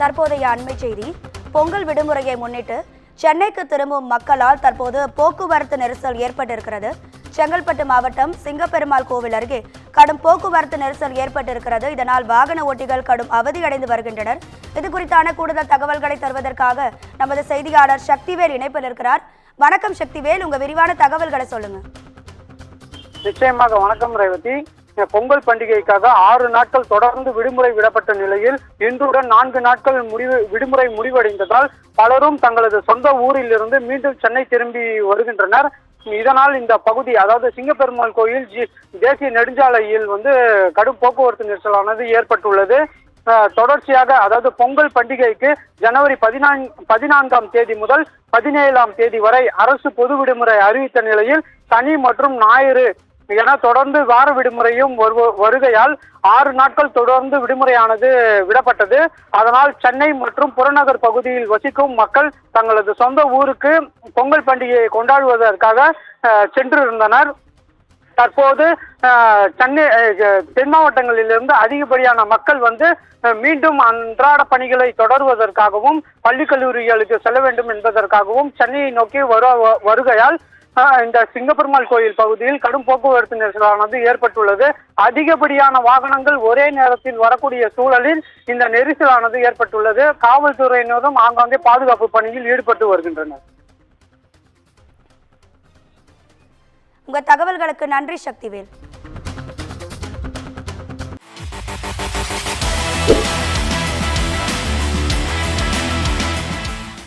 தற்போதைய அண்மை செய்தி. பொங்கல் விடுமுறையை முன்னிட்டு சென்னைக்கு திரும்பும் மக்களால் தற்போது போக்குவரத்து நெரிசல் ஏற்பட்டிருக்கிறது. செங்கல்பட்டு மாவட்டம் சிங்கப்பெருமாள் கோவில் அருகே கடும் போக்குவரத்து நெரிசல் ஏற்பட்டிருக்கிறது. இதனால் வாகன ஓட்டிகள் கடும் அவதியடைந்து வருகின்றனர். இது குறித்தான கூடுதல் தகவல்களை தருவதற்காக நமது செய்தியாளர் சக்திவேல் இணைப்பில் இருக்கிறார். வணக்கம் சக்திவேல், உங்க விரிவான தகவல்களை சொல்லுங்க. நிச்சயமாக வணக்கம் ரேவதி. பொங்கல் பண்டிகைக்காக 6 நாட்கள் தொடர்ந்து விடுமுறை விடப்பட்ட நிலையில் இன்றுடன் 4 நாட்கள் விடுமுறை முடிவடைந்ததால் பலரும் தங்களது சொந்த ஊரில் இருந்து மீண்டும் சென்னை திரும்பி வருகின்றனர். இதனால் இந்த பகுதி, அதாவது சிங்கப்பெருமாள் கோயில் தேசிய நெடுஞ்சாலையில் கடும் போக்குவரத்து நெரிசலானது ஏற்பட்டுள்ளது. தொடர்ச்சியாக, அதாவது பொங்கல் பண்டிகைக்கு ஜனவரி 14ஆம் தேதி முதல் 17ஆம் தேதி வரை அரசு பொது விடுமுறை அறிவித்த நிலையில் சனி மற்றும் ஞாயிறு என தொடர்ந்து வார விடுமுறையும் வருகையால் 6 நாட்கள் தொடர்ந்து விடுமுறையானது விடப்பட்டது. அதனால் சென்னை மற்றும் புறநகர் பகுதியில் வசிக்கும் மக்கள் தங்களது சொந்த ஊருக்கு பொங்கல் பண்டிகையை கொண்டாடுவதற்காக சென்றிருந்தனர். தற்போது சென்னை தென் மாவட்டங்களிலிருந்து அதிகப்படியான மக்கள் மீண்டும் அன்றாட பணிகளை தொடர்வதற்காகவும் பள்ளி கல்லூரிகளுக்கு செல்ல வேண்டும் என்பதற்காகவும் சென்னையை நோக்கி வருகையால் இந்த சிங்கப்பெருமாள் கோயில் பகுதியில் கடும் போக்குவரத்து நெரிசலானது ஏற்பட்டுள்ளது. அதிகப்படியான வாகனங்கள் ஒரே நேரத்தில் வரக்கூடிய சூழலில் இந்த நெரிசலானது ஏற்பட்டுள்ளது. காவல்துறையினரும் ஆங்காங்கே பாதுகாப்பு பணியில் ஈடுபட்டு வருகின்றனர். உங்க தகவல்களுக்கு நன்றி சக்திவேல்.